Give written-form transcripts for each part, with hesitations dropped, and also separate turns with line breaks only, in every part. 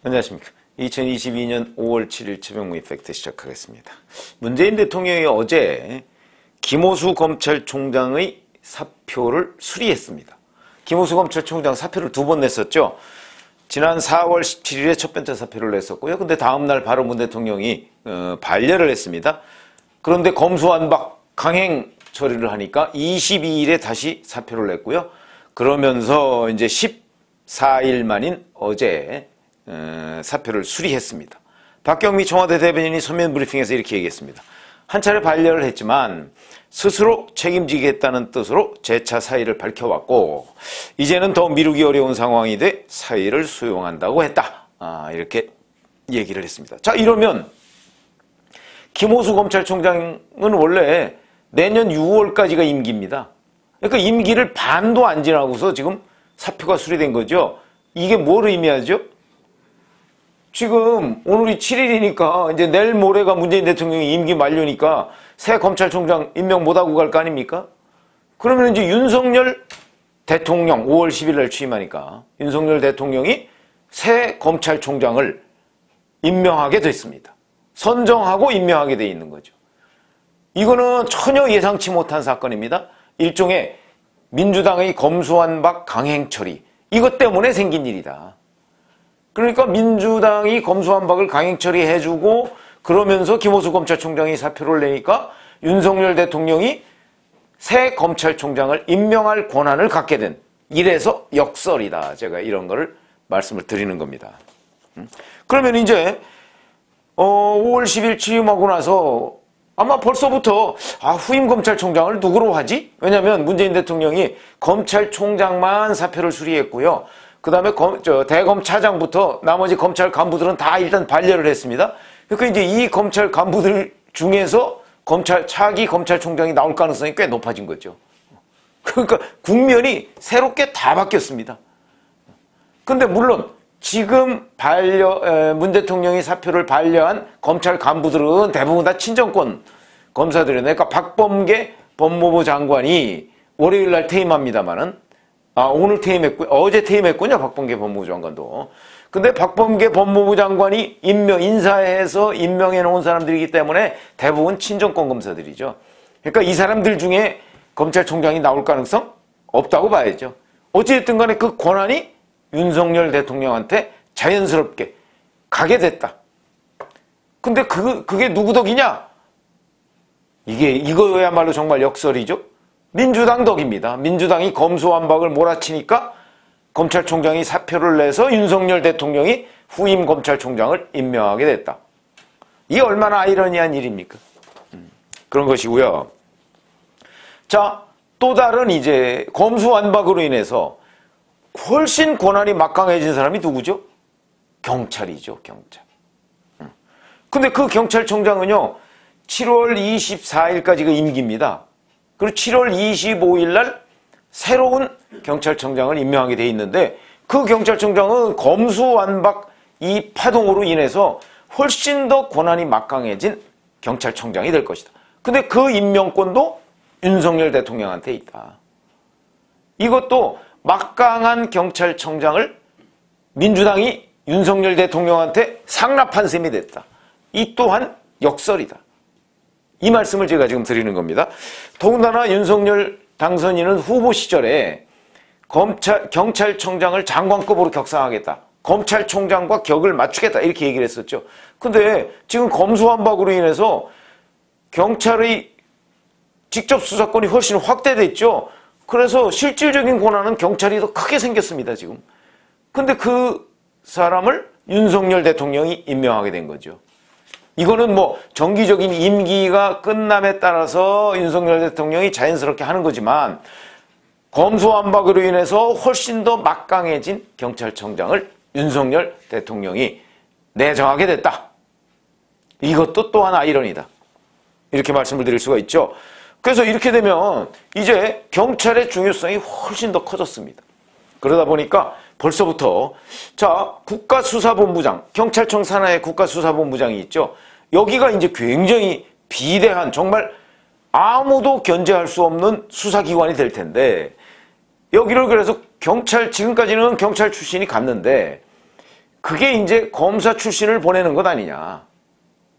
안녕하십니까. 2022년 5월 7일 최병무 이펙트 시작하겠습니다. 문재인 대통령이 어제 김호수 검찰총장의 사표를 수리했습니다. 김호수 검찰총장 사표를 2번 냈었죠. 지난 4월 17일에 첫 번째 사표를 냈었고요. 근데 다음날 바로 문 대통령이 반려를 했습니다. 그런데 검수완박 강행 처리를 하니까 22일에 다시 사표를 냈고요. 그러면서 이제 14일 만인 어제 사표를 수리했습니다. 박경미 청와대 대변인이 서면 브리핑에서 이렇게 얘기했습니다. 한 차례 반려를 했지만 스스로 책임지겠다는 뜻으로 재차 사의를 밝혀왔고 이제는 더 미루기 어려운 상황이 돼 사의를 수용한다고 했다. 이렇게 얘기를 했습니다. 자, 이러면 김호수 검찰총장은 원래 내년 6월까지가 임기입니다. 그러니까 임기를 반도 안 지나고서 지금 사표가 수리된 거죠. 이게 뭘 의미하죠? 지금 오늘이 7일이니까 이제 내일 모레가 문재인 대통령이 임기 만료니까 새 검찰총장 임명 못하고 갈 거 아닙니까? 그러면 이제 윤석열 대통령 5월 10일 날 취임하니까 윤석열 대통령이 새 검찰총장을 임명하게 됐습니다. 선정하고 임명하게 돼 있는 거죠. 이거는 전혀 예상치 못한 사건입니다. 일종의 민주당의 검수완박 강행 처리, 이것 때문에 생긴 일이다. 그러니까 민주당이 검수완박을 강행 처리해주고 그러면서 김호수 검찰총장이 사표를 내니까 윤석열 대통령이 새 검찰총장을 임명할 권한을 갖게 된, 이래서 역설이다. 제가 이런 거를 말씀을 드리는 겁니다. 그러면 이제 5월 10일 취임하고 나서 아마 벌써부터 후임 검찰총장을 누구로 하지? 왜냐하면 문재인 대통령이 검찰총장만 사표를 수리했고요. 그 다음에 대검차장부터 나머지 검찰 간부들은 다 일단 반려를 했습니다. 그러니까 이제 이 검찰 간부들 중에서 차기 검찰총장이 나올 가능성이 꽤 높아진 거죠. 그러니까 국면이 새롭게 다 바뀌었습니다. 근데 물론 지금 문 대통령이 사표를 반려한 검찰 간부들은 대부분 다 친정권 검사들이에요. 그러니까 박범계 법무부 장관이 월요일 날 퇴임합니다만은 오늘 퇴임했고 어제 퇴임했군요. 박범계 법무부 장관도. 근데 박범계 법무부 장관이 인사해서 임명해 놓은 사람들이기 때문에 대부분 친정권 검사들이죠. 그러니까 이 사람들 중에 검찰총장이 나올 가능성 없다고 봐야죠. 어찌됐든 간에 그 권한이 윤석열 대통령한테 자연스럽게 가게 됐다. 근데 그게 누구 덕이냐? 이거야말로 정말 역설이죠. 민주당 덕입니다. 민주당이 검수완박을 몰아치니까 검찰총장이 사표를 내서 윤석열 대통령이 후임 검찰총장을 임명하게 됐다. 이게 얼마나 아이러니한 일입니까? 그런 것이고요. 자, 또 다른 이제 검수완박으로 인해서 훨씬 권한이 막강해진 사람이 누구죠? 경찰이죠, 경찰. 근데 그 경찰총장은요, 7월 24일까지가 임기입니다. 그리고 7월 25일 날 새로운 경찰청장을 임명하게 돼 있는데 그 경찰청장은 검수완박 이 파동으로 인해서 훨씬 더 권한이 막강해진 경찰청장이 될 것이다. 근데 그 임명권도 윤석열 대통령한테 있다. 이것도 막강한 경찰청장을 민주당이 윤석열 대통령한테 상납한 셈이 됐다. 이 또한 역설이다. 이 말씀을 제가 지금 드리는 겁니다. 더군다나 윤석열 당선인은 후보 시절에 경찰청장을 장관급으로 격상하겠다. 검찰총장과 격을 맞추겠다. 이렇게 얘기를 했었죠. 근데 지금 검수완박으로 인해서 경찰의 직접 수사권이 훨씬 확대됐죠. 그래서 실질적인 권한은 경찰이 더 크게 생겼습니다, 지금. 근데 그 사람을 윤석열 대통령이 임명하게 된 거죠. 이거는 뭐 정기적인 임기가 끝남에 따라서 윤석열 대통령이 자연스럽게 하는 거지만 검수완박으로 인해서 훨씬 더 막강해진 경찰청장을 윤석열 대통령이 내정하게 됐다. 이것도 또한 아이러니다. 이렇게 말씀을 드릴 수가 있죠. 그래서 이렇게 되면 이제 경찰의 중요성이 훨씬 더 커졌습니다. 그러다 보니까 벌써부터 국가수사본부장, 경찰청 산하에 국가수사본부장이 있죠. 여기가 이제 굉장히 비대한, 정말 아무도 견제할 수 없는 수사기관이 될 텐데 여기를 그래서 지금까지는 경찰 출신이 갔는데 그게 이제 검사 출신을 보내는 것 아니냐.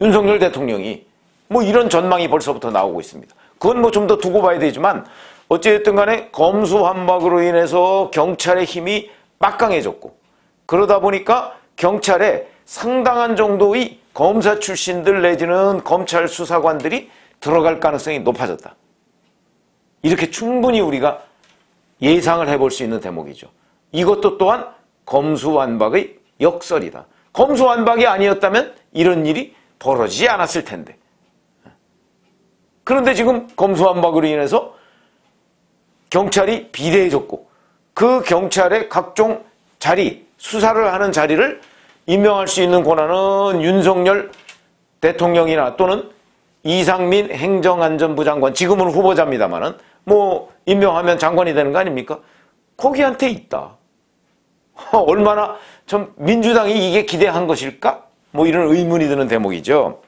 윤석열 대통령이. 뭐 이런 전망이 벌써부터 나오고 있습니다. 그건 뭐 좀 더 두고 봐야 되지만 어찌됐든 간에 검수완박으로 인해서 경찰의 힘이 막강해졌고 그러다 보니까 경찰에 상당한 정도의 검사 출신들 내지는 검찰 수사관들이 들어갈 가능성이 높아졌다. 이렇게 충분히 우리가 예상을 해볼 수 있는 대목이죠. 이것도 또한 검수완박의 역설이다. 검수완박이 아니었다면 이런 일이 벌어지지 않았을 텐데. 그런데 지금 검수완박으로 인해서 경찰이 비대해졌고 그 경찰의 각종 자리, 수사를 하는 자리를 임명할 수 있는 권한은 윤석열 대통령이나 또는 이상민 행정안전부 장관, 지금은 후보자입니다만은 뭐 임명하면 장관이 되는 거 아닙니까? 거기한테 있다. 얼마나 좀 민주당이 이게 기대한 것일까? 뭐 이런 의문이 드는 대목이죠.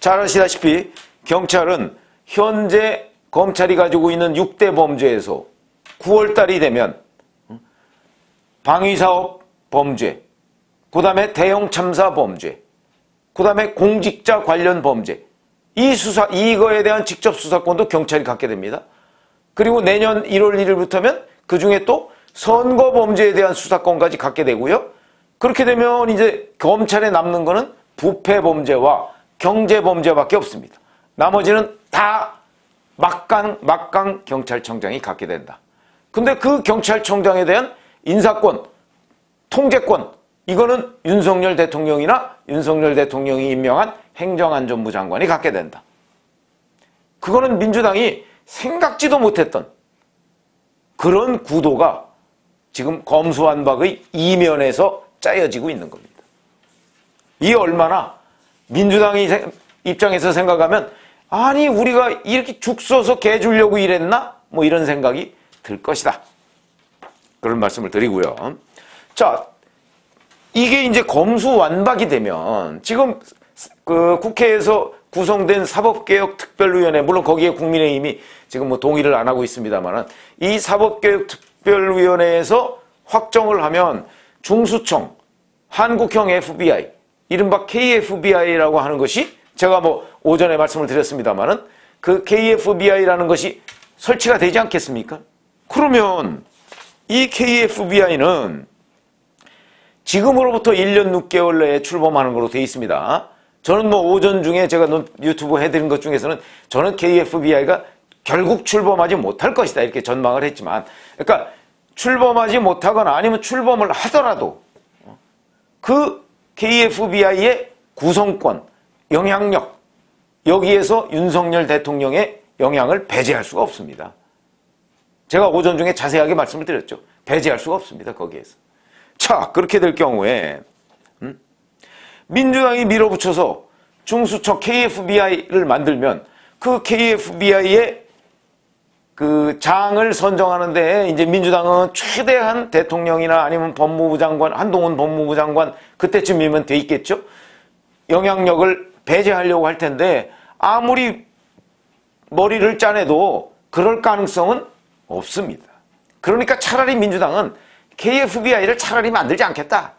잘 아시다시피 경찰은 현재 검찰이 가지고 있는 6대 범죄에서 9월달이 되면 방위사업 범죄, 그 다음에 대형 참사 범죄, 그 다음에 공직자 관련 범죄, 이거에 대한 직접 수사권도 경찰이 갖게 됩니다. 그리고 내년 1월 1일부터면 그 중에 또 선거 범죄에 대한 수사권까지 갖게 되고요. 그렇게 되면 이제 검찰에 남는 거는 부패 범죄와 경제 범죄밖에 없습니다. 나머지는 다 막강 경찰청장이 갖게 된다. 근데 그 경찰청장에 대한 인사권, 통제권, 이거는 윤석열 대통령이나 윤석열 대통령이 임명한 행정안전부 장관이 갖게 된다. 그거는 민주당이 생각지도 못했던 그런 구도가 지금 검수완박의 이면에서 짜여지고 있는 겁니다. 이 얼마나 민주당이 입장에서 생각하면 아니 우리가 이렇게 죽 써서 개 주려고 이랬나? 뭐 이런 생각이 들 것이다. 그런 말씀을 드리고요. 자, 이게 이제 검수완박이 되면 지금 그 국회에서 구성된 사법개혁특별위원회, 물론 거기에 국민의힘이 지금 뭐 동의를 안 하고 있습니다만은 이 사법개혁특별위원회에서 확정을 하면 중수청, 한국형 FBI, 이른바 KFBI라고 하는 것이 제가 뭐 오전에 말씀을 드렸습니다만은 그 KFBI라는 것이 설치가 되지 않겠습니까? 그러면 이 KFBI는 지금으로부터 1년 6개월 내에 출범하는 걸로 되어 있습니다. 저는 뭐 오전 중에 제가 유튜브 해드린 것 중에서는 저는 KFBI가 결국 출범하지 못할 것이다 이렇게 전망을 했지만, 그러니까 출범하지 못하거나 아니면 출범을 하더라도 그 KFBI의 구성권, 영향력, 여기에서 윤석열 대통령의 영향을 배제할 수가 없습니다. 제가 오전 중에 자세하게 말씀을 드렸죠. 배제할 수가 없습니다. 거기에서. 자, 그렇게 될 경우에 민주당이 밀어붙여서 중수처 KFBI를 만들면 그 KFBI의 그 장을 선정하는데 이제 민주당은 최대한 대통령이나 아니면 법무부 장관, 한동훈 법무부 장관 그때쯤이면 돼 있겠죠. 영향력을 배제하려고 할 텐데 아무리 머리를 짜내도 그럴 가능성은 없습니다. 그러니까 차라리 민주당은 KFBI를 차라리 만들지 않겠다.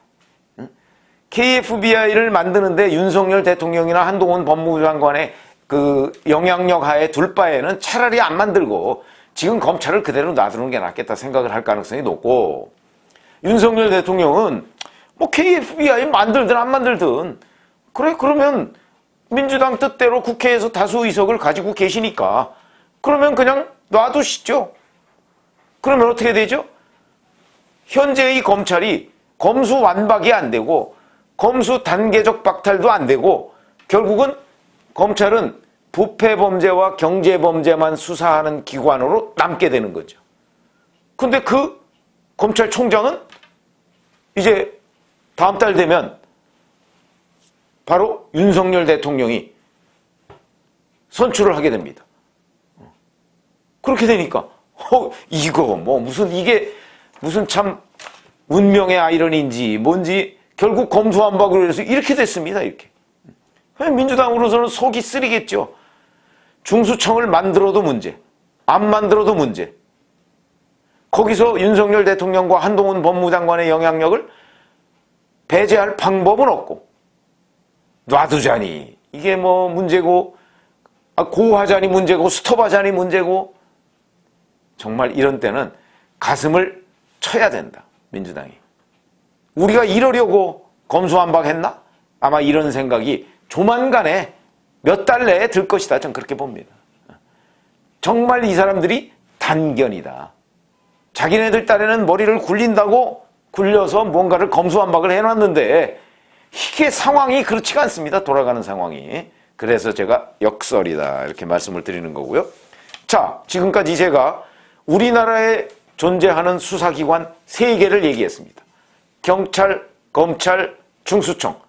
KFBI를 만드는데 윤석열 대통령이나 한동훈 법무부 장관의 그 영향력 하에 둘 바에는 차라리 안 만들고 지금 검찰을 그대로 놔두는 게 낫겠다 생각을 할 가능성이 높고, 윤석열 대통령은 뭐 KFBI 만들든 안 만들든 그래 그러면 민주당 뜻대로 국회에서 다수 의석을 가지고 계시니까 그러면 그냥 놔두시죠. 그러면 어떻게 되죠? 현재의 검찰이 검수완박이 안 되고 검수 단계적 박탈도 안 되고 결국은 검찰은 부패범죄와 경제범죄만 수사하는 기관으로 남게 되는 거죠. 근데 그 검찰총장은 이제 다음 달 되면 바로 윤석열 대통령이 선출을 하게 됩니다. 그렇게 되니까 이거 뭐 이게 무슨 참 운명의 아이러니인지 뭔지 결국 검수완박으로 해서 이렇게 됐습니다. 이렇게. 민주당으로서는 속이 쓰리겠죠. 중수청을 만들어도 문제, 안 만들어도 문제. 거기서 윤석열 대통령과 한동훈 법무장관의 영향력을 배제할 방법은 없고 놔두자니 이게 뭐 문제고 고하자니 문제고 스톱하자니 문제고 정말 이런 때는 가슴을 쳐야 된다. 민주당이. 우리가 이러려고 검수완박했나? 아마 이런 생각이 조만간에 몇 달 내에 들 것이다. 전 그렇게 봅니다. 정말 이 사람들이 단견이다. 자기네들 딴에는 머리를 굴린다고 굴려서 뭔가를 검수완박을 해놨는데 이게 상황이 그렇지가 않습니다. 돌아가는 상황이. 그래서 제가 역설이다 이렇게 말씀을 드리는 거고요. 자, 지금까지 제가 우리나라에 존재하는 수사기관 3개를 얘기했습니다. 경찰, 검찰, 중수청.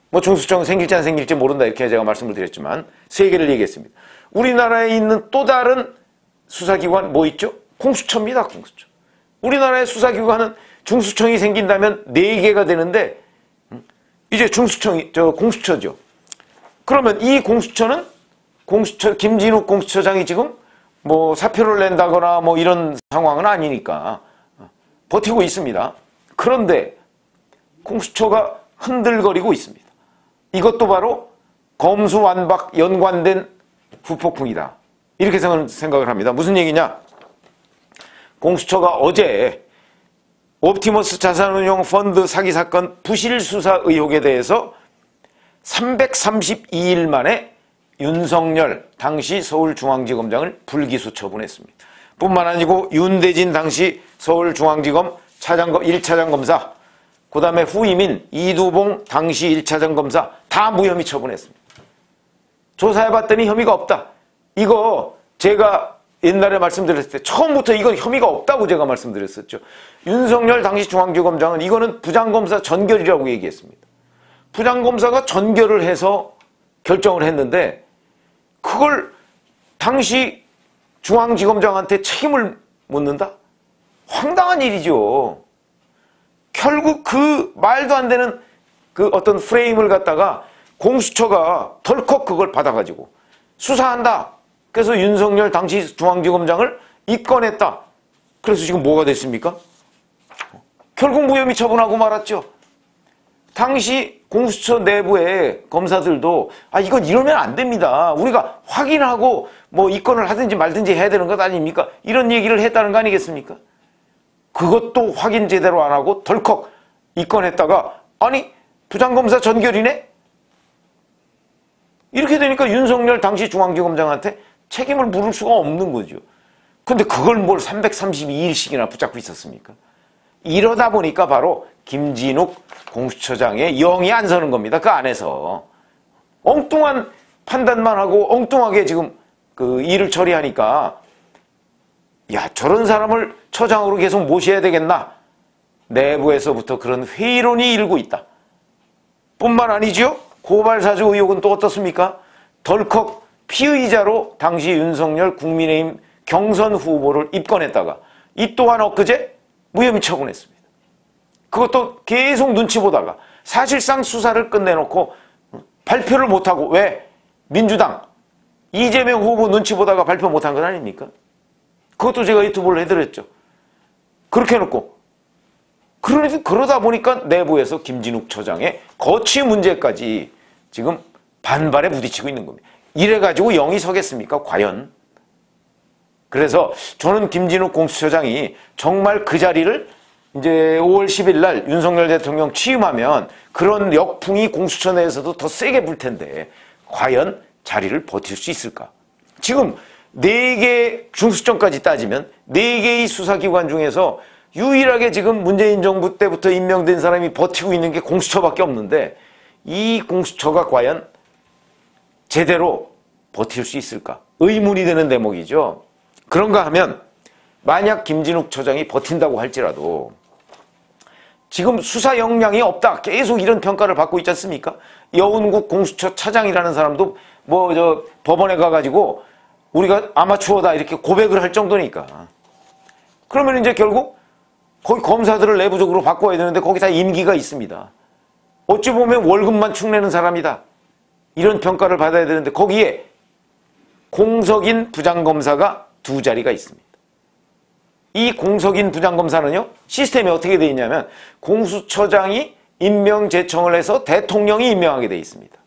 뭐 중수청 생길지 안 생길지 모른다 이렇게 제가 말씀을 드렸지만 3개를 얘기했습니다. 우리나라에 있는 또 다른 수사기관 뭐 있죠? 공수처입니다. 공수처. 우리나라의 수사기관은 중수청이 생긴다면 4개가 되는데 이제 공수처죠. 그러면 이 공수처는 김진욱 공수처장이 지금 뭐 사표를 낸다거나 뭐 이런 상황은 아니니까 버티고 있습니다. 그런데 공수처가 흔들거리고 있습니다. 이것도 바로 검수완박 연관된 후폭풍이다. 이렇게 생각을 합니다. 무슨 얘기냐? 공수처가 어제 옵티머스 자산운용 펀드 사기 사건 부실 수사 의혹에 대해서 332일 만에 윤석열 당시 서울중앙지검장을 불기소 처분했습니다. 뿐만 아니고 윤대진 당시 서울중앙지검 1차장 검사, 그 다음에 후임인 이두봉 당시 1차장 검사 다 무혐의 처분했습니다. 조사해봤더니 혐의가 없다. 이거 제가 옛날에 말씀드렸을 때 처음부터 이건 혐의가 없다고 제가 말씀드렸었죠. 윤석열 당시 중앙지검장은 이거는 부장검사 전결이라고 얘기했습니다. 부장검사가 전결을 해서 결정을 했는데 그걸 당시 중앙지검장한테 책임을 묻는다? 황당한 일이죠. 결국 그 말도 안 되는 그 어떤 프레임을 갖다가 공수처가 덜컥 그걸 받아가지고 수사한다. 그래서 윤석열 당시 중앙지검장을 입건했다. 그래서 지금 뭐가 됐습니까? 결국 무혐의 처분하고 말았죠. 당시 공수처 내부의 검사들도 이건 이러면 안 됩니다. 우리가 확인하고 뭐 입건을 하든지 말든지 해야 되는 것 아닙니까? 이런 얘기를 했다는 거 아니겠습니까? 그것도 확인 제대로 안 하고 덜컥 입건했다가 아니 부장검사 전결이네? 이렇게 되니까 윤석열 당시 중앙지검장한테 책임을 물을 수가 없는 거죠. 근데 그걸 뭘 332일씩이나 붙잡고 있었습니까? 이러다 보니까 바로 김진욱 공수처장의 영이 안 서는 겁니다. 그 안에서. 엉뚱한 판단만 하고 엉뚱하게 지금 그 일을 처리하니까 저런 사람을 처장으로 계속 모셔야 되겠나? 내부에서부터 그런 회의론이 일고 있다. 뿐만 아니죠. 고발사주 의혹은 또 어떻습니까? 덜컥 피의자로 당시 윤석열 국민의힘 경선 후보를 입건했다가 이 또한 엊그제 무혐의 처분했습니다. 그것도 계속 눈치 보다가 사실상 수사를 끝내놓고 발표를 못하고 왜? 민주당 이재명 후보 눈치 보다가 발표 못한 건 아닙니까? 그것도 제가 유튜브를 해드렸죠. 그렇게 해놓고 그러다 보니까 내부에서 김진욱 처장의 거취 문제까지 지금 반발에 부딪히고 있는 겁니다. 이래가지고 영이 서겠습니까? 과연? 그래서 저는 김진욱 공수처장이 정말 그 자리를 이제 5월 10일 날 윤석열 대통령 취임하면 그런 역풍이 공수처 내에서도 더 세게 불 텐데 과연 자리를 버틸 수 있을까? 지금 4개 중수청까지 따지면 4개의 수사기관 중에서 유일하게 지금 문재인 정부 때부터 임명된 사람이 버티고 있는 게 공수처밖에 없는데 이 공수처가 과연 제대로 버틸 수 있을까? 의문이 되는 대목이죠. 그런가 하면 만약 김진욱 처장이 버틴다고 할지라도 지금 수사 역량이 없다. 계속 이런 평가를 받고 있지 않습니까? 여운국 공수처 차장이라는 사람도 법원에 가가지고 우리가 아마추어다 이렇게 고백을 할 정도니까. 그러면 이제 결국 거기 검사들을 내부적으로 바꿔야 되는데 거기 다 임기가 있습니다. 어찌 보면 월급만 축내는 사람이다. 이런 평가를 받아야 되는데 거기에 공석인 부장검사가 2자리가 있습니다. 이 공석인 부장검사는요, 시스템이 어떻게 되어 있냐면 공수처장이 임명 제청을 해서 대통령이 임명하게 돼 있습니다.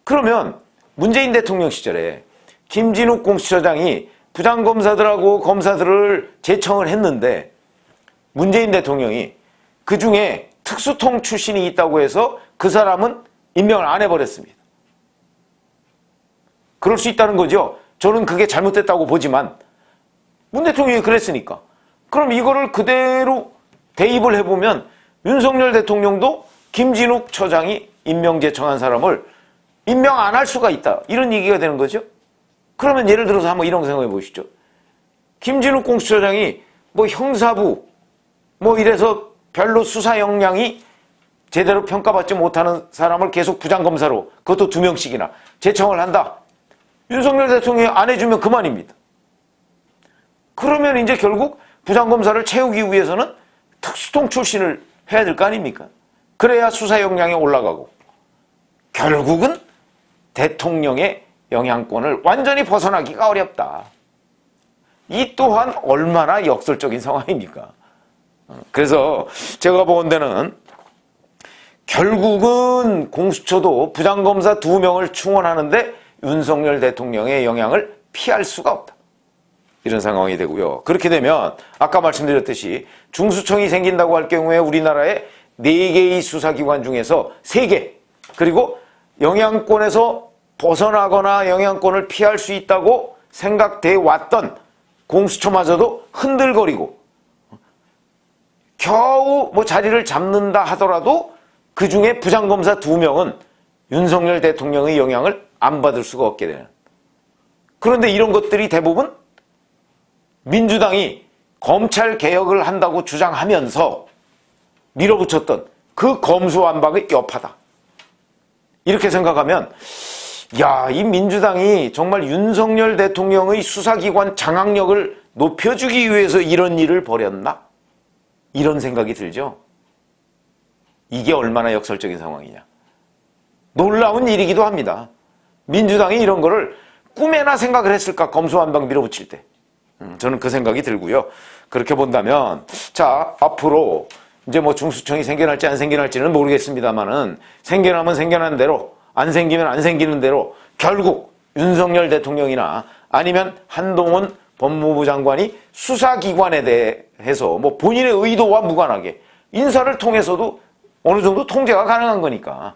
그러면 문재인 대통령 시절에 김진욱 공수처장이 부장검사들하고 검사들을 제청을 했는데 문재인 대통령이 그 중에 특수통 출신이 있다고 해서 그 사람은 임명을 안 해버렸습니다. 그럴 수 있다는 거죠. 저는 그게 잘못됐다고 보지만 문 대통령이 그랬으니까. 그럼 이거를 그대로 대입을 해보면 윤석열 대통령도 김진욱 처장이 임명 제청한 사람을 임명 안 할 수가 있다. 이런 얘기가 되는 거죠. 그러면 예를 들어서 한번 이런 거 생각해 보시죠. 김진욱 공수처장이 뭐 형사부 뭐 이래서 별로 수사 역량이 제대로 평가받지 못하는 사람을 계속 부장검사로 그것도 2명씩이나 제청을 한다. 윤석열 대통령이 안 해주면 그만입니다. 그러면 이제 결국 부장검사를 채우기 위해서는 특수통 출신을 해야 될 거 아닙니까? 그래야 수사 역량이 올라가고 결국은 대통령의 영향권을 완전히 벗어나기가 어렵다. 이 또한 얼마나 역설적인 상황입니까? 그래서 제가 본 데는 결국은 공수처도 부장검사 2명을 충원하는데 윤석열 대통령의 영향을 피할 수가 없다. 이런 상황이 되고요. 그렇게 되면 아까 말씀드렸듯이 중수청이 생긴다고 할 경우에 우리나라에 4개의 수사기관 중에서 3개 그리고 영향권에서 벗어나거나 영향권을 피할 수 있다고 생각돼 왔던 공수처마저도 흔들거리고 겨우 뭐 자리를 잡는다 하더라도 그 중에 부장검사 2명은 윤석열 대통령의 영향을 안 받을 수가 없게 되는. 그런데 이런 것들이 대부분 민주당이 검찰 개혁을 한다고 주장하면서 밀어붙였던 그 검수완박의 여파다. 이렇게 생각하면 야, 이 민주당이 정말 윤석열 대통령의 수사기관 장악력을 높여주기 위해서 이런 일을 벌였나? 이런 생각이 들죠. 이게 얼마나 역설적인 상황이냐. 놀라운 일이기도 합니다. 민주당이 이런 거를 꿈에나 생각을 했을까? 검수완박 밀어붙일 때. 저는 그 생각이 들고요. 그렇게 본다면 자, 앞으로 이제 뭐 중수청이 생겨날지 안 생겨날지는 모르겠습니다만은 생겨나면 생겨난 대로 안 생기면 안 생기는 대로 결국 윤석열 대통령이나 아니면 한동훈 법무부 장관이 수사기관에 대해서 뭐 본인의 의도와 무관하게 인사를 통해서도 어느 정도 통제가 가능한 거니까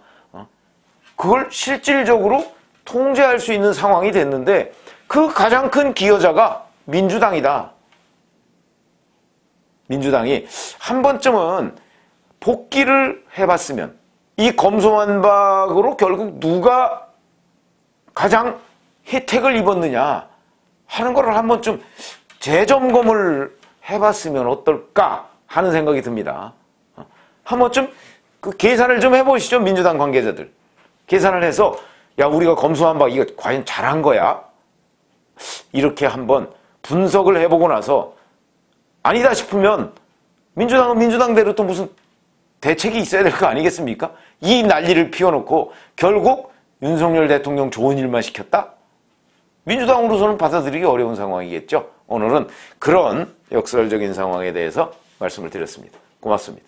그걸 실질적으로 통제할 수 있는 상황이 됐는데 그 가장 큰 기여자가 민주당이다. 민주당이 한 번쯤은 복귀를 해봤으면 이 검수완박으로 결국 누가 가장 혜택을 입었느냐 하는 거를 한 번쯤 재점검을 해봤으면 어떨까 하는 생각이 듭니다. 한 번쯤 그 계산을 좀 해보시죠. 민주당 관계자들. 계산을 해서 야, 우리가 검수완박 이거 과연 잘한 거야? 이렇게 한번 분석을 해보고 나서 아니다 싶으면 민주당은 민주당대로 또 무슨 대책이 있어야 될 거 아니겠습니까? 이 난리를 피워놓고 결국 윤석열 대통령 좋은 일만 시켰다? 민주당으로서는 받아들이기 어려운 상황이겠죠. 오늘은 그런 역설적인 상황에 대해서 말씀을 드렸습니다. 고맙습니다.